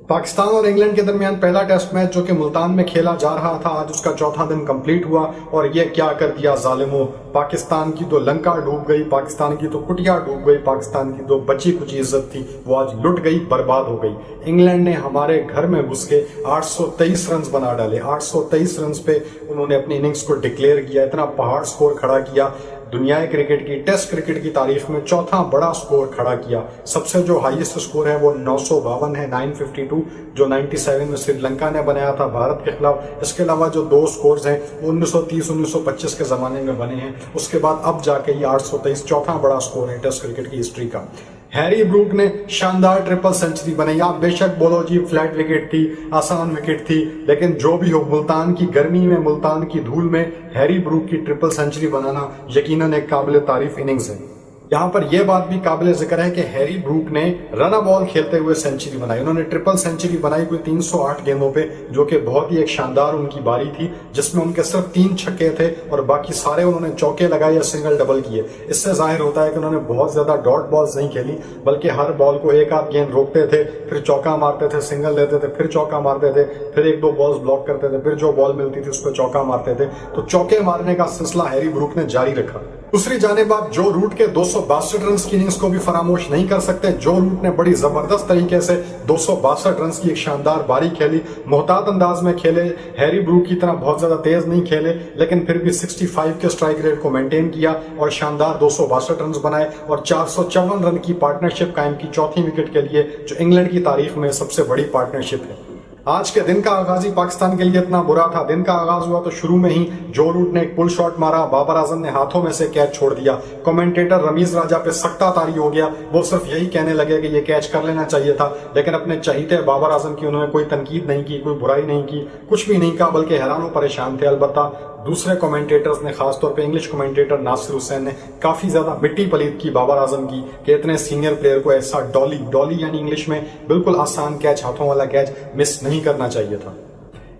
पाकिस्तान और इंग्लैंड के दरमियान पहला टेस्ट मैच जो कि मुल्तान में खेला जा रहा था, आज उसका चौथा दिन कंप्लीट हुआ और ये क्या कर दिया जालिमों। पाकिस्तान की तो लंका डूब गई, पाकिस्तान की तो कुटिया डूब गई, पाकिस्तान की तो बची कुछ इज्जत थी वो आज लुट गई, बर्बाद हो गई। इंग्लैंड ने हमारे घर में घुस के 823 रन बना डाले। 823 रन पे उन्होंने अपनी इनिंग्स को डिक्लेयर किया, इतना पहाड़ स्कोर खड़ा किया। दुनिया क्रिकेट की, टेस्ट क्रिकेट की तारीख में चौथा बड़ा स्कोर खड़ा किया। सबसे जो हाईएस्ट स्कोर है वो 952 है, 952, जो 97 में श्रीलंका ने बनाया था भारत के खिलाफ। इसके अलावा जो दो स्कोर्स हैं वो 1930-1925 के जमाने में बने हैं। उसके बाद अब जाके ये 823 चौथा बड़ा स्कोर है टेस्ट क्रिकेट की हिस्ट्री का। हैरी ब्रूक ने शानदार ट्रिपल सेंचुरी बनाई। आप बेशक बोलो जी फ्लैट विकेट थी, आसान विकेट थी, लेकिन जो भी हो, मुल्तान की गर्मी में, मुल्तान की धूल में हैरी ब्रूक की ट्रिपल सेंचुरी बनाना यकीनन एक काबिल तारीफ इनिंग्स है। यहाँ पर यह बात भी काबिल जिक्र है कि हैरी ब्रूक ने रन बॉल खेलते हुए सेंचुरी बनाई। उन्होंने ट्रिपल सेंचुरी बनाई कोई 308 गेंदों पे, जो कि बहुत ही एक शानदार उनकी बारी थी, जिसमें उनके सिर्फ 3 छक्के थे और बाकी सारे उन्होंने चौके लगाए या सिंगल डबल किए। इससे जाहिर होता है कि उन्होंने बहुत ज्यादा डॉट बॉल्स नहीं खेली, बल्कि हर बॉल को एक आध गेंद रोकते थे, फिर चौका मारते थे, सिंगल लेते थे, फिर चौका मारते थे, फिर एक दो बॉल्स ब्लॉक करते थे, फिर जो बॉल मिलती थी उस पर चौका मारते थे। तो चौके मारने का सिलसिला हैरी ब्रूक ने जारी रखा। दूसरी जानिब आप जो रूट के 262 रन की इनिंग्स को भी फरामोश नहीं कर सकते। जो रूट ने बड़ी जबरदस्त तरीके से 262 रन की एक शानदार बारी खेली, मोहतात अंदाज में खेले। हैरी ब्रूक की तरह बहुत ज्यादा तेज नहीं खेले, लेकिन फिर भी 65 के स्ट्राइक रेट को मेंटेन किया और शानदार 262 रन बनाए और 454 रन की पार्टनरशिप कायम की चौथी विकेट के लिए, जो इंग्लैंड की तारीख में सबसे बड़ी पार्टनरशिप है। आज के दिन का आगाज ही पाकिस्तान के लिए इतना बुरा था। दिन का आगाज हुआ तो शुरू में ही जो रूट ने एक पुल शॉट मारा, बाबर आजम ने हाथों में से कैच छोड़ दिया। कमेंटेटर रमीज राजा पे सख्ता तारी हो गया, वो सिर्फ यही कहने लगे कि ये कैच कर लेना चाहिए था, लेकिन अपने चहीते बाबर आजम की उन्होंने कोई तनकीद नहीं की, कोई बुराई नहीं की, कुछ भी नहीं कहा, बल्कि हैरान और परेशान थे। अलबत्ता दूसरे कमेंटेटर्स ने, खासतौर पे इंग्लिश कमेंटेटर नासिर हुसैन ने काफी ज्यादा मिट्टी पलीद की बाबर आजम की कि इतने सीनियर प्लेयर को ऐसा डॉली यानी इंग्लिश में बिल्कुल आसान कैच, हाथों वाला कैच मिस नहीं करना चाहिए था।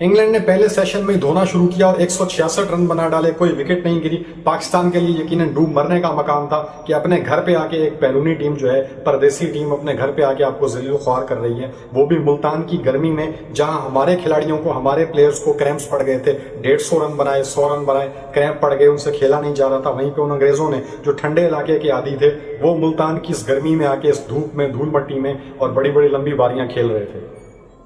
इंग्लैंड ने पहले सेशन में धोना शुरू किया और 166 रन बना डाले, कोई विकेट नहीं गिरी। पाकिस्तान के लिए यकीनन डूब मरने का मकाम था कि अपने घर पे आके एक बैरूनी टीम जो है, परदेसी टीम अपने घर पे आके आपको जलील ख्वार कर रही है, वो भी मुल्तान की गर्मी में, जहां हमारे खिलाड़ियों को, हमारे प्लेयर्स को क्रैम्प्स पड़ गए थे। 150 रन बनाए, 100 रन बनाए, क्रैम्प पड़ गए, उनसे खेला नहीं जा रहा था। वहीं पे उन अंग्रेजों ने, जो ठंडे इलाके के आदी थे, वो मुल्तान की इस गर्मी में आके, इस धूप में, धूल मट्टी में और बड़ी बड़ी लंबी बारियां खेल रहे थे।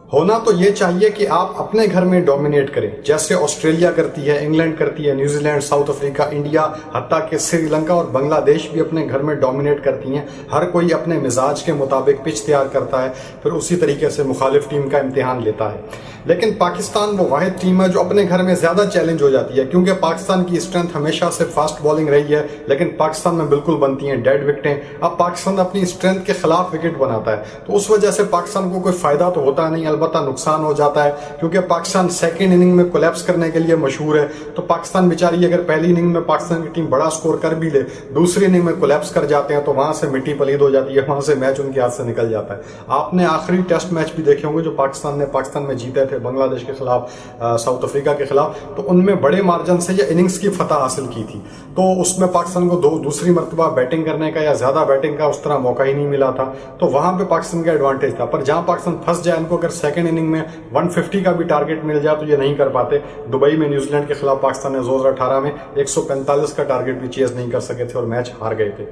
होना तो ये चाहिए कि आप अपने घर में डोमिनेट करें, जैसे ऑस्ट्रेलिया करती है, इंग्लैंड करती है, न्यूजीलैंड, साउथ अफ्रीका, इंडिया, हत्ता कि श्रीलंका और बांग्लादेश भी अपने घर में डोमिनेट करती हैं। हर कोई अपने मिजाज के मुताबिक पिच तैयार करता है, फिर उसी तरीके से मुखालिफ टीम का इम्तिहान लेता है। लेकिन पाकिस्तान वो वाहिद टीम है जो अपने घर में ज्यादा चैलेंज हो जाती है, क्योंकि पाकिस्तान की स्ट्रेंथ हमेशा से फास्ट बॉलिंग रही है, लेकिन पाकिस्तान में बिल्कुल बनती हैं डेड विकेटें। अब पाकिस्तान अपनी स्ट्रेंथ के खिलाफ विकेट बनाता है, तो उस वजह से पाकिस्तान को कोई फायदा तो होता नहीं, अलबत्ता नुकसान हो जाता है, क्योंकि पाकिस्तान सेकेंड इनिंग में कोलैप्स करने के लिए मशहूर है। तो पाकिस्तान बेचारी अगर पहली इनिंग में पाकिस्तान की टीम बड़ा स्कोर कर भी ले, दूसरी इनिंग में कोलैप्स कर जाते हैं, तो वहां से मिट्टी पलीद हो जाती है, वहां से मैच उनके हाथ से निकल जाता है। आपने आखिरी टेस्ट मैच भी देखे होंगे जो पाकिस्तान में जीते थे, बांग्लादेश के खिलाफ, साउथ अफ्रीका के खिलाफ, तो उनमें बड़े मार्जिन से ये इनिंग्स की फतह हासिल की थी। तो उसमें पाकिस्तान को दूसरी मरतबा बैटिंग करने का या ज्यादा बैटिंग का उस तरह मौका ही नहीं मिला था, तो वहां पे पाकिस्तान का एडवांटेज था। पर जहां पाकिस्तान फंस जाए, इनको अगर सेकंड इनिंग में 150 का भी टारगेट मिल जाए तो ये नहीं कर पाते। दुबई में न्यूजीलैंड के खिलाफ पाकिस्तान ने 2018 में 145 का टारगेट भी चेज नहीं कर सके थे और मैच हार गए थे।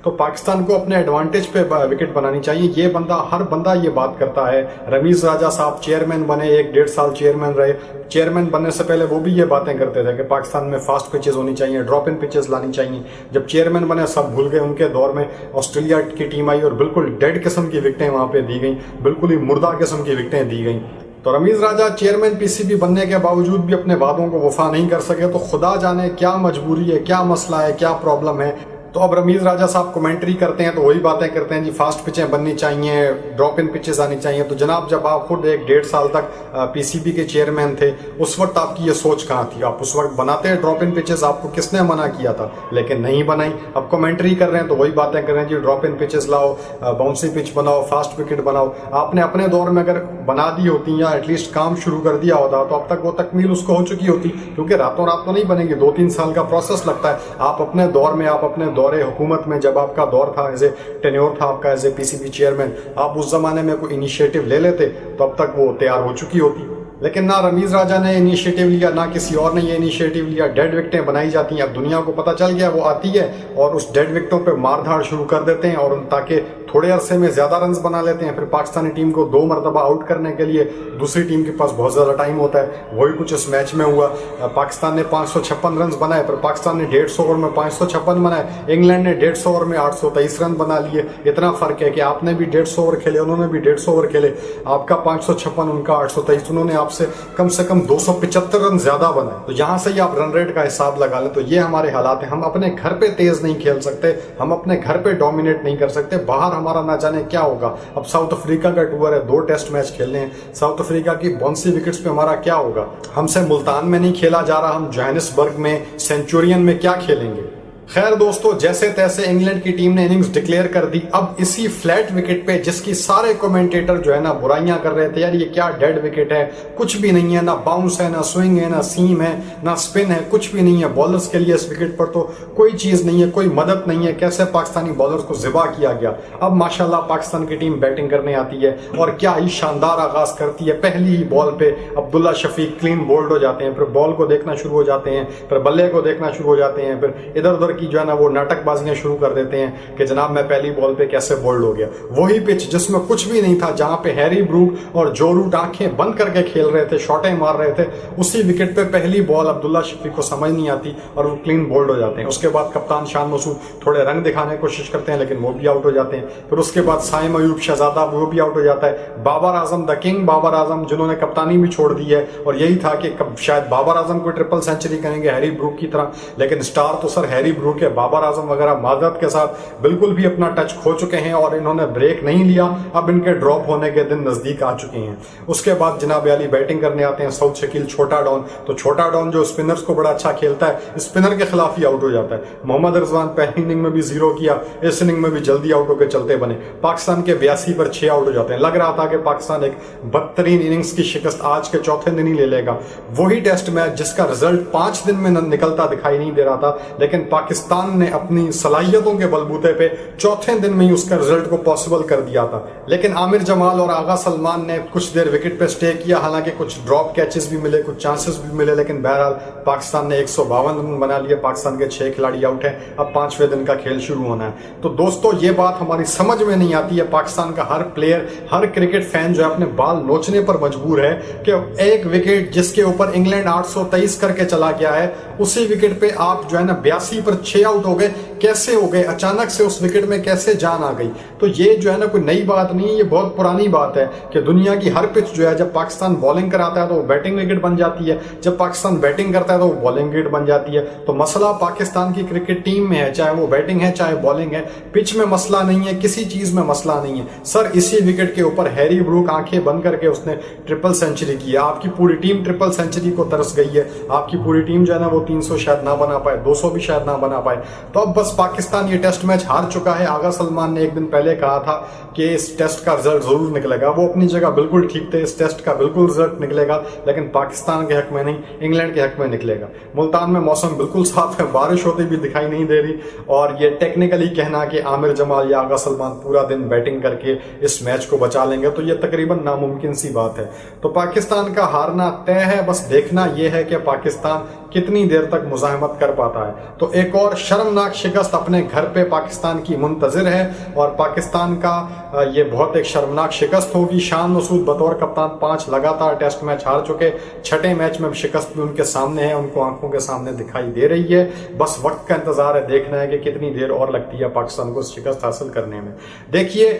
तो पाकिस्तान को अपने एडवांटेज पे विकेट बनानी चाहिए। ये हर बंदा ये बात करता है। रमीज राजा साहब चेयरमैन बने, 1-1.5 साल चेयरमैन रहे। चेयरमैन बनने से पहले वो भी ये बातें करते थे कि पाकिस्तान में फास्ट पिचेस होनी चाहिए, ड्रॉप इन पिचेस लानी चाहिए। जब चेयरमैन बने सब भूल गए। उनके दौर में ऑस्ट्रेलिया की टीम आई और बिल्कुल डेड किस्म की विकेटें वहां पे दी गई, बिल्कुल ही मुर्दा किस्म की विकेटें दी गई। तो रमीज राजा चेयरमैन पीसीबी बनने के बावजूद भी अपने वादों को वफा नहीं कर सके। तो खुदा जाने क्या मजबूरी है, क्या मसला है, क्या प्रॉब्लम है। तो अब रमीज राजा साहब कमेंट्री करते हैं तो वही बातें करते हैं जी, फास्ट पिचें बननी चाहिए, ड्रॉप इन पिचेस आनी चाहिए। तो जनाब, जब आप खुद 1-1.5 साल तक पीसीबी के चेयरमैन थे, उस वक्त आपकी ये सोच कहाँ थी? आप उस वक्त बनाते हैं ड्रॉप इन पिचेस? आपको किसने मना किया था? लेकिन नहीं बनाई। अब कमेंट्री कर रहे हैं तो वही बातें कर रहे हैं जी, ड्रॉप इन पिचेस लाओ, बाउंसी पिच बनाओ, फास्ट विकेट बनाओ। आपने अपने दौर में अगर बना दी होती या एटलीस्ट काम शुरू कर दिया होता तो अब तक वो तकमील उसको हो चुकी होती, क्योंकि रातों रात तो नहीं बनेगी, 2-3 साल का प्रोसेस लगता है। आप अपने दौर दौरे हुकूमत में जब आपका दौर था, एज ए टेन्योर था आपका एज ए पीसीबी चेयरमैन, आप उस जमाने में कोई इनिशिएटिव ले लेते तो अब तक वो तैयार हो चुकी होती। लेकिन ना रमीज राजा ने इनिशिएटिव लिया, ना किसी और ने ये इनिशिएटिव लिया। डेड विकेटें बनाई जाती हैं, अब दुनिया को पता चल गया, वो आती है और उस डेड विकेटों पे मारधाड़ शुरू कर देते हैं और ताकि थोड़े अरसे में ज्यादा रन्स बना लेते हैं। फिर पाकिस्तानी टीम को 2 मरतबा आउट करने के लिए दूसरी टीम के पास बहुत ज्यादा टाइम होता है। वही कुछ इस मैच में हुआ। पाकिस्तान ने 556 रन बनाए, पर पाकिस्तान ने 150 ओवर में 556 बनाए। इंग्लैंड ने 150 ओवर में 823 रन बना लिए। इतना फर्क है कि आपने भी 150 ओवर खेले, उन्होंने भी 150 ओवर खेले। आपका 556, उनका 823, उन्होंने आपसे कम से कम 275 रन ज्यादा बनाए। तो यहां से ही आप रन रेट का हिसाब लगा लें। तो ये हमारे हालात हैं। हम अपने घर पे तेज नहीं खेल सकते, हम अपने घर पे डोमिनेट नहीं कर सकते। बाहर हमारा ना जाने क्या होगा। अब साउथ अफ्रीका का टूर है, 2 टेस्ट मैच खेलने हैं। साउथ अफ्रीका की बाउंसी विकेट्स पे हमारा क्या होगा। हमसे मुल्तान में नहीं खेला जा रहा, हम जोहानिसबर्ग में सेंचुरियन में क्या खेलेंगे। खैर दोस्तों, जैसे तैसे इंग्लैंड की टीम ने इनिंग्स डिक्लेयर कर दी। अब इसी फ्लैट विकेट पे जिसकी सारे कमेंटेटर जो है ना बुराइयां कर रहे थे, यार ये क्या डेड विकेट है, कुछ भी नहीं है, ना बाउंस है, ना स्विंग है, ना सीम है, ना स्पिन है, कुछ भी नहीं है। बॉलर्स के लिए इस विकेट पर तो कोई चीज नहीं है, कोई मदद नहीं है। कैसे पाकिस्तानी बॉलर्स को जिबा किया गया। अब माशाल्लाह पाकिस्तान की टीम बैटिंग करने आती है और क्या ही शानदार आगाज करती है। पहली ही बॉल पे अब्दुल्ला शफीक क्लीन बोल्ड हो जाते हैं, फिर बॉल को देखना शुरू हो जाते हैं, फिर बल्ले को देखना शुरू हो जाते हैं, फिर इधर उधर की जो है ना वो नाटकबाजियां शुरू कर देते हैं कि जनाब मैं पहली बॉल पे कैसे बोल्ड हो गया। वही पिच जिसमें कुछ भी नहीं था, जहां पे हैरी ब्रूक और जो रूट आंखें बंद करके खेल रहे थे, शॉटें मार रहे थे, उसी विकेट पे पहली बॉल अब्दुल्ला शफीक को समझ नहीं आती और वो क्लीन बोल्ड हो जाते हैं। उसके बाद कप्तान शान मसूद थोड़े रंग दिखाने की कोशिश करते हैं, लेकिन वो भी आउट हो जाते हैं। फिर उसके बाद साइम अयूब शहजादा वो भी आउट हो जाता है। बाबर आजम द किंग बाबर आजम, जिन्होंने कप्तानी भी छोड़ दी है, और यही था कि शायद बाबर आजम को ट्रिपल सेंचुरी करेंगे हैरी ब्रूक की तरह, लेकिन स्टार तो सर हैरी ब्रूक है। बाबर आजम वगैरह माजरत के साथ बिल्कुल भी अपना टच खो चुके हैं और इन्होंने ब्रेक नहीं लिया। अब इनके ड्रॉप होने के दिन नजदीक आ चुके हैं। उसके बाद जनाब अली बैटिंग करने आते हैं, साउथ शकील छोटा डॉन। तो छोटा डॉन जो स्पिनर्स को बड़ा अच्छा खेलता है, स्पिनर के खिलाफ ही आउट हो जाता है। मोहम्मद रिजवान पहली इनिंग में भी 0 किया, इस इनिंग में भी जल्दी आउट होकर चलते बने। पाकिस्तान के 82 पर 6 आउट हो जाते हैं। लग रहा था कि पाकिस्तान एक बदतरीन इनिंग्स की शिकस्त आज के चौथे दिन ही ले लेगा। वही टेस्ट मैच जिसका रिजल्ट 5 दिन में निकलता दिखाई नहीं दे रहा था, लेकिन पाकिस्तान ने अपनी सलाहियतों के बलबूते पे चौथे दिन में ही उसका रिजल्ट को पॉसिबल कर दिया था। लेकिन आमिर जमाल और आगा सलमान ने कुछ देर विकेट पे स्टे किया, हालांकि कुछ ड्रॉप कैचेस भी मिले, कुछ चांसेस भी मिले, लेकिन बहरहाल पाकिस्तान ने 152 रन बना लिए। पाकिस्तान के 6 खिलाड़ी आउट हैं। अब 5वें दिन का खेल शुरू होना है। तो दोस्तों ये बात हमारी समझ में नहीं आती है। पाकिस्तान का हर प्लेयर, हर क्रिकेट फैन जो है अपने बाल नोचने पर मजबूर है कि एक विकेट जिसके ऊपर इंग्लैंड 823 करके चला गया है, उसी विकेट पे आप जो है ना 82 पर 6 आउट हो गए। कैसे हो गए अचानक से, उस विकेट में कैसे जान आ गई। तो ये जो है ना कोई नई बात नहीं, ये बहुत पुरानी बात है कि दुनिया की हर पिच जो है, जब पाकिस्तान बॉलिंग कराता है तो वो बैटिंग विकेट बन जाती है, जब पाकिस्तान बैटिंग करता है तो वो बॉलिंग विकेट बन जाती है। तो मसला पाकिस्तान की क्रिकेट टीम में है, चाहे वो बैटिंग है चाहे बॉलिंग है। पिच में मसला नहीं है, किसी चीज में मसला नहीं है। सर इसी विकेट के ऊपर हैरी ब्रूक आंखें बंद करके उसने ट्रिपल सेंचुरी की। आपकी पूरी टीम ट्रिपल सेंचुरी को तरस गई है। आपकी पूरी टीम जो है ना वो 300 शायद ना बना पाए, 200 भी शायद ना बना पाए। तो अब बस पाकिस्तान ये टेस्ट मैच हार चुका है। आगा सलमान ने एक दिन पहले कहा था कि इस टेस्ट का रिजल्ट जरूर निकलेगा। वो अपनी जगह बिल्कुल ठीक थे, इस टेस्ट का बिल्कुल रिजल्ट निकलेगा, लेकिन पाकिस्तान के हक में नहीं, इंग्लैंड के हक में निकलेगा। मुल्तान में मौसम बिल्कुल साफ है, बारिश होती भी दिखाई नहीं दे रही, और ये टेक्निकली कहना कि आमिर जमाल या आगा सलमान पूरा दिन बैटिंग करके इस मैच को बचा लेंगे, तो ये तकरीबन नामुमकिन सी बात है। तो पाकिस्तान का हारना तय है। बस देखना यह है कि पाकिस्तान कितनी देर तक मुजाहमत कर पाता है। तो एक और शर्मनाक शिकस्त अपने घर पे पाकिस्तान की मुंतजिर है, और पाकिस्तान का ये बहुत एक शर्मनाक शिकस्त होगी। शान मसूद बतौर कप्तान 5 लगातार टेस्ट मैच हार चुके, 6ठे मैच में शिकस्त भी उनके सामने है, उनको आंखों के सामने दिखाई दे रही है। बस वक्त का इंतजार है, देखना है कि कितनी देर और लगती है पाकिस्तान को शिकस्त हासिल करने में। देखिए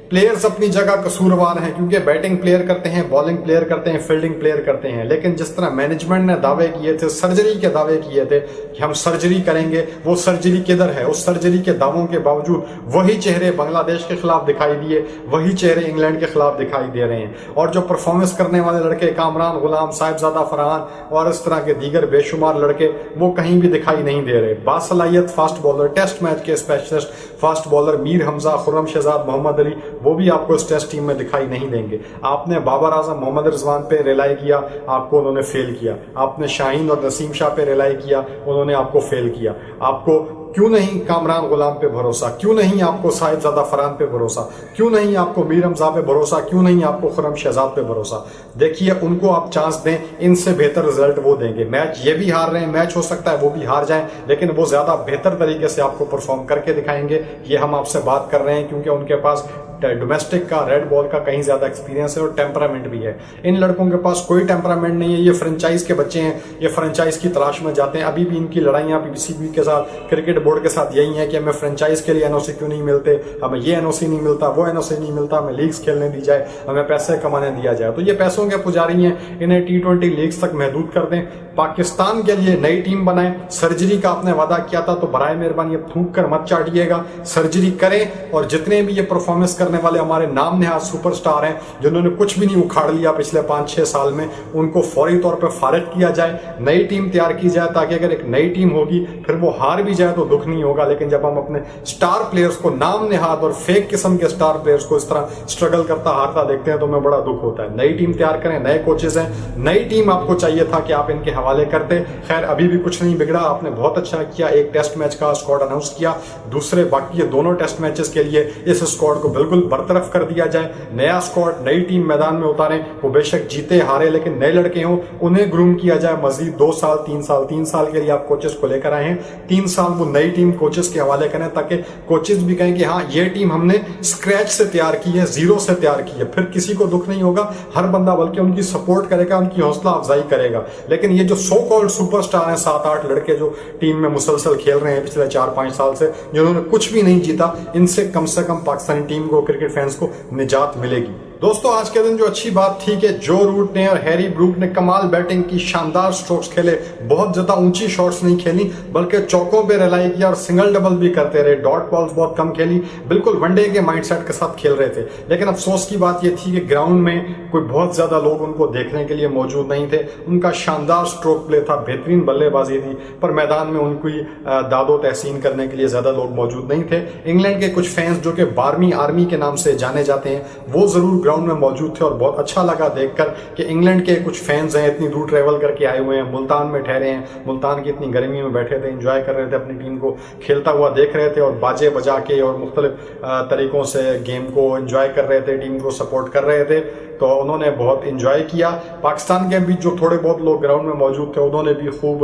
प्लेयर्स अपनी जगह कसूरवार हैं, क्योंकि बैटिंग प्लेयर करते हैं, बॉलिंग प्लेयर करते हैं, फील्डिंग प्लेयर करते हैं, लेकिन जिस तरह मैनेजमेंट ने दावे किए थे, सर्जरी के दावे किए थे कि हम सर्जरी करेंगे, वो सर्जरी किधर है। उस सर्जरी के दावों के बावजूद वही चेहरे बांग्लादेश के खिलाफ दिखाई दिए, वही चेहरे इंग्लैंड के खिलाफ दिखाई दे रहे हैं। और जो परफॉर्मेंस करने वाले लड़के कामरान गुलाम, साहिबजादा फरहान और इस तरह के दीगर बेशुमार लड़के, वो कहीं भी दिखाई नहीं दे रहे। बासलाहियत फास्ट बॉलर, टेस्ट मैच के specialist fast bowler Mir Hamza, Khurram Shahzad, Mohammad Ali, वो भी आपको इस टेस्ट टीम में दिखाई नहीं देंगे। आपने बाबर आजम, मोहम्मद रिजवान पे रिलाई किया, आपको उन्होंने फेल किया। आपने शाहीन और नसीम शाह पे रिलाई किया, उन्होंने आपको फेल किया। आपको क्यों नहीं कामरान गुलाम पे भरोसा, क्यों नहीं आपको साहिबजादा फरहान पे भरोसा, क्यों नहीं आपको मीर हमजा पे भरोसा, क्यों नहीं आपको खुर्रम शहजाद पे भरोसा। देखिए उनको आप चांस दें, इनसे बेहतर रिजल्ट वो देंगे। मैच ये भी हार रहे हैं, मैच हो सकता है वो भी हार जाएं, लेकिन वो ज्यादा बेहतर तरीके से आपको परफॉर्म करके दिखाएंगे। ये हम आपसे बात कर रहे हैं क्योंकि उनके पास डोमेस्टिक का, रेड बॉल का कहीं ज्यादा एक्सपीरियंस है और टेम्परामेंट भी है। इन लड़कों के पास कोई टेम्परामेंट नहीं है, ये फ्रेंचाइज के बच्चे हैं, ये फ्रेंचाइज की तलाश में जाते हैं। अभी भी इनकी लड़ाइयां पीसीबी के साथ, क्रिकेट बोर्ड के साथ यही है कि हमें फ्रेंचाइज के लिए एनओसी क्यों नहीं मिलते, हमें ये एनओसी नहीं मिलता, वो एनओसी नहीं मिलता, हमें लीग्स खेलने दी जाए, हमें पैसे कमाने दिया जाए। तो ये पैसों के पुजारी हैं, इन्हें T20 लीग्स तक महदूद कर दें। पाकिस्तान के लिए नई टीम बनाएं। सर्जरी का आपने वादा किया था तो बराए मेहरबानी अब थूक कर मत चाटिएगा, सर्जरी करें। और जितने भी ये परफॉर्मेंस करने वाले हमारे नाम नेहाद सुपरस्टार हैं, जिन्होंने कुछ भी नहीं उखाड़ लिया पिछले 5-6 साल में, उनको फौरी तौर पर फारिग किया जाए, नई टीम तैयार की जाए, ताकि अगर एक नई टीम होगी फिर वो हार भी जाए तो दुख नहीं होगा। लेकिन जब हम अपने स्टार प्लेयर्स को, नाम नेहाद और फेक किस्म के स्टार प्लेयर्स को इस तरह स्ट्रगल करता हारता देखते हैं तो हमें बड़ा दुख होता है। नई टीम तैयार करें, नए कोचेस हैं, नई टीम आपको चाहिए था कि आप इनके हवाले करते। खैर अभी भी कुछ नहीं बिगड़ा, आपने बहुत अच्छा किया, एक टेस्ट मैच का स्क्वाड अनाउंस किया, दूसरे बाकी ये दोनों टेस्ट मैचेस के लिए इस स्क्वाड को बिल्कुल बरतरफ कर दिया जाए। नया स्क्वाड, नई टीम मैदान में उतारें, वो बेशक जीते हारे लेकिन नए लड़के हों, उन्हें ग्रूम किया जाए मजीद 2 साल 3 साल के लिए आप कोचेस को लेकर आए हैं, 3 साल वो नई टीम कोचेस के हवाले करें, ताकि कोचेस भी कहें कि हाँ ये टीम हमने स्क्रैच से तैयार की है, जीरो से तैयार की है। फिर किसी को दुख नहीं होगा, हर बंदा बल्कि उनकी सपोर्ट करेगा, उनकी हौसला अफजाई करेगा। लेकिन ये जो सो कॉल्ड सुपरस्टार हैं, 7-8 लड़के जो टीम में मुसलसल खेल रहे हैं पिछले 4-5 साल से, जिन्होंने कुछ भी नहीं जीता, इनसे कम से कम पाकिस्तानी टीम को, क्रिकेट फैंस को निजात मिलेगी। दोस्तों आज के दिन जो अच्छी बात थी कि जो रूट ने और हैरी ब्रूक ने कमाल बैटिंग की, शानदार स्ट्रोक्स खेले, बहुत ज्यादा ऊंची शॉट्स नहीं खेली बल्कि चौकों पे रिलाई किया और सिंगल डबल भी करते रहे, डॉट बॉल्स बहुत कम खेली, बिल्कुल वनडे के माइंडसेट के साथ खेल रहे थे। लेकिन अफसोस की बात यह थी कि ग्राउंड में कोई बहुत ज्यादा लोग उनको देखने के लिए मौजूद नहीं थे। उनका शानदार स्ट्रोक प्ले था, बेहतरीन बल्लेबाजी थी, पर मैदान में उनकी दादो तहसीन करने के लिए ज्यादा लोग मौजूद नहीं थे। इंग्लैंड के कुछ फैंस जो कि 12वीं आर्मी के नाम से जाने जाते हैं, वो जरूर ग्राउंड में मौजूद थे और बहुत अच्छा लगा देखकर कि इंग्लैंड के कुछ फैंस हैं, इतनी दूर ट्रेवल करके आए हुए हैं, मुल्तान में ठहरे हैं, मुल्तान की इतनी गर्मी में बैठे थे, एंजॉय कर रहे थे, अपनी टीम को खेलता हुआ देख रहे थे और बाजे बजा के और मुख्तलिफ तरीकों से गेम को एंजॉय कर रहे थे, टीम को सपोर्ट कर रहे थे। तो उन्होंने बहुत इंजॉय किया। पाकिस्तान के भी जो थोड़े बहुत लोग ग्राउंड में मौजूद थे, उन्होंने भी खूब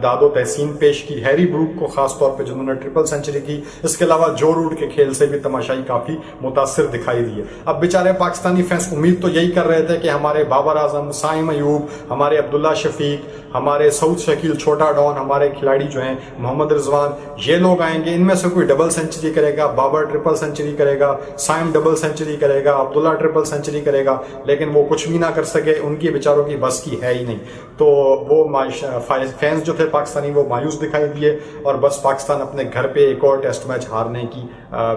दादो तहसीन पेश की। हैरी ब्रूक को खास तौर पे जिन्होंने ट्रिपल सेंचुरी की, इसके अलावा जो रूट के खेल से भी तमाशाई काफी मुतासिर दिखाई दिए। अब बेचारे पाकिस्तानी फैंस उम्मीद तो यही कर रहे थे कि हमारे बाबर आजम, साइम अयूब, हमारे अब्दुल्ला शफीक, हमारे सऊद शकील, छोटा डॉन, हमारे खिलाड़ी जो हैं मोहम्मद रिजवान, ये लोग आएंगे, इनमें से कोई डबल सेंचुरी करेगा, बाबर ट्रिपल सेंचुरी करेगा, साइम डबल सेंचुरी करेगा, अब्दुल्ला ट्रिपल सेंचुरी करेगा, लेकिन वो कुछ भी ना कर सके, उनकी बेचारों की बस की है ही नहीं। तो वो फैंस जो थे पाकिस्तानी वो मायूस दिखाई दिए और बस पाकिस्तान अपने घर पे एक और टेस्ट मैच हारने की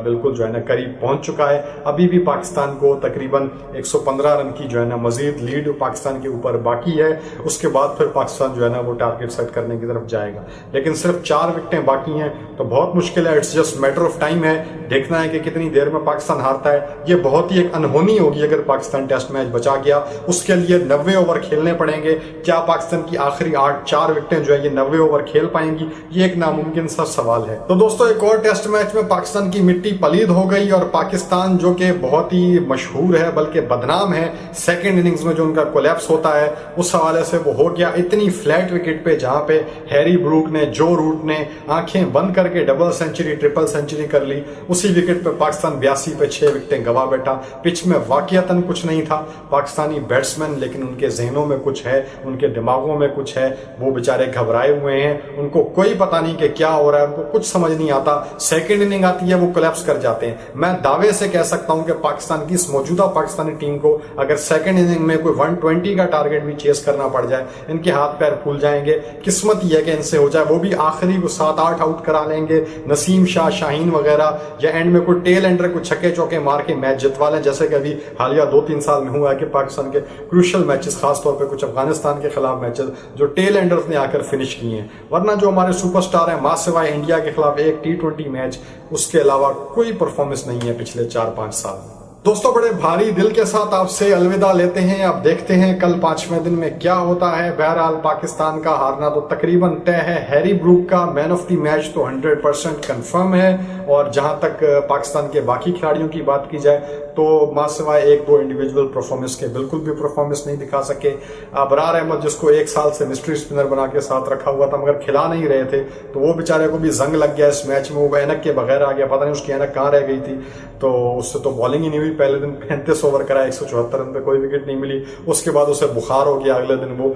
बिल्कुल जो है ना करीब पहुंच चुका है। अभी भी पाकिस्तान को तकरीबन 115 रन की जो है ना मजीद लीड पाकिस्तान के ऊपर बाकी है। उसके बाद फिर पाकिस्तान जो है ना वो टारगेट सेट करने की तरफ जाएगा, लेकिन सिर्फ 4 विकेटें बाकी हैं तो बहुत मुश्किल है। It's just matter of time है, देखना है कि कितनी देर में पाकिस्तान हारता है। ये बहुत ही एक अनहोनी होगी अगर पाकिस्तान टेस्ट मैच बचा गया। उसके लिए 90 ओवर खेलने पड़ेंगे। क्या पाकिस्तान की आखिरी 4 विकेटें जो है ये 90 ओवर खेल पाएंगी? ये एक नामुमकिन सा सवाल है। तो दोस्तों एक और टेस्ट मैच में पाकिस्तान की मिट्टी पलीद हो गई और पाकिस्तान जो कि बहुत ही मशहूर है बल्कि बदनाम है सेकंड इनिंग्स में जो उनका कोलैप्स होता है, उस हवाले से वो हो गया इतनी फ्लैट विकेट पे जहां पे हैरी ब्रूक ने, जो रूट ने आंखें बंद करके डबल सेंचुरी, ट्रिपल सेंचुरी कर ली, उसी विकेट पे पाकिस्तान 82 पे 6 विकेटें गवा बैठा। पिच में वाकईतन कुछ नहीं था। पाकिस्तानी बैट्समैन लेकिन उनके जहनों में कुछ है, उनके दिमागों में कुछ है, वो बेचारे घबराए हुए हैं, उनको कोई पता नहीं कि क्या हो रहा है, उनको कुछ समझ नहीं आता। सेकंड इनिंग आती है वो कोलैप्स कर जाते हैं। मैं दावे से कह सकता हूं कि पाकिस्तान की इस मौजूदा पाकिस्तानी टीम को अगर सेकंड इनिंग में कोई 120 का टारगेट भी चेस करना पड़ जाए, इनके हाथ पैर फूल जाएंगे। किस्मत ही है कि इनसे हो जाए, वो भी आखिरी को 7-8 आउट करा लेंगे, नसीम शाह, शाहीन वगैरह, या एंड में कोई टेल एंडर को छक्के चौके मार के मैच जितवा लें, जैसे कि अभी हालिया 2-3 साल में हुआ है कि पाकिस्तान के क्रूशल मैचेस, खासतौर पे कुछ अफगानिस्तान के खिलाफ मैचेस जो टेल एंडर्स ने आकर फिनिश किए हैं। वरना जो हमारे सुपरस्टार हैं, मां सिवाय इंडिया के खिलाफ एक T20 मैच, उसके अलावा कोई परफॉर्मेंस नहीं है पिछले 4-5 साल में। दोस्तों बड़े भारी दिल के साथ आपसे अलविदा लेते हैं। अब देखते हैं कल 5वें दिन में क्या होता है। बहरहाल पाकिस्तान का हारना तो तकरीबन तय है। हैरी ब्रूक का मैन ऑफ द मैच तो 100% कंफर्म है। और जहां तक पाकिस्तान के बाकी खिलाड़ियों की बात की जाए तो मासिवाय एक दो इंडिविजुअल परफॉर्मेंस के बिल्कुल भी परफॉर्मेंस नहीं दिखा सके। अबरार अहमद जिसको एक साल से मिस्ट्री स्पिनर बना के साथ रखा हुआ था मगर खिला नहीं रहे थे, तो वो बेचारे को भी जंग लग गया इस मैच में। वो ऐनक के बगैर आ गया, पता नहीं उसकी ऐनक कहाँ रह गई थी। तो उससे तो बॉलिंग ही नहीं हुई। पहले दिन 35 ओवर करा, 174 रन पे कोई विकेट नहीं मिली। उसके बाद उसे बुखार हो गया, अगले दिन वो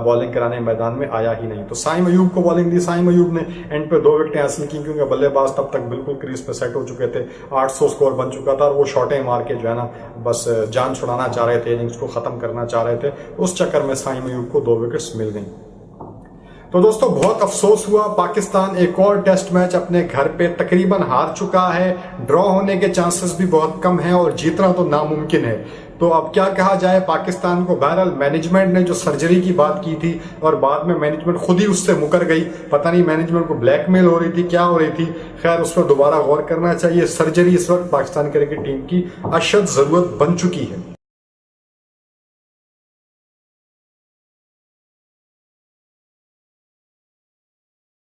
बॉलिंग कराने मैदान में आया ही नहीं। तो साइम अयूब को बॉलिंग दी। साइम अयूब ने एंड पे 2 विकेटें हासिल की क्योंकि बल्लेबाज तब तक बिल्कुल क्रीज पे सेट हो चुके थे। 800 स्कोर बन चुका था और वो शॉटें मार के जो है ना बस जान छुड़ाना चाह रहे थे, इनिंग्स को खत्म करना चाह रहे थे। उस चक्कर में साइम अयूब को 2 विकेट्स मिल गई। तो दोस्तों बहुत अफसोस हुआ, पाकिस्तान एक और टेस्ट मैच अपने घर पे तकरीबन हार चुका है। ड्रॉ होने के चांसेस भी बहुत कम हैं और जीतना तो नामुमकिन है। तो अब क्या कहा जाए पाकिस्तान को। बहरहाल मैनेजमेंट ने जो सर्जरी की बात की थी और बाद में मैनेजमेंट खुद ही उससे मुकर गई। पता नहीं मैनेजमेंट को ब्लैकमेल हो रही थी, क्या हो रही थी। खैर उस पर दोबारा गौर करना चाहिए। सर्जरी इस वक्त पाकिस्तान क्रिकेट टीम की अशद जरूरत बन चुकी है।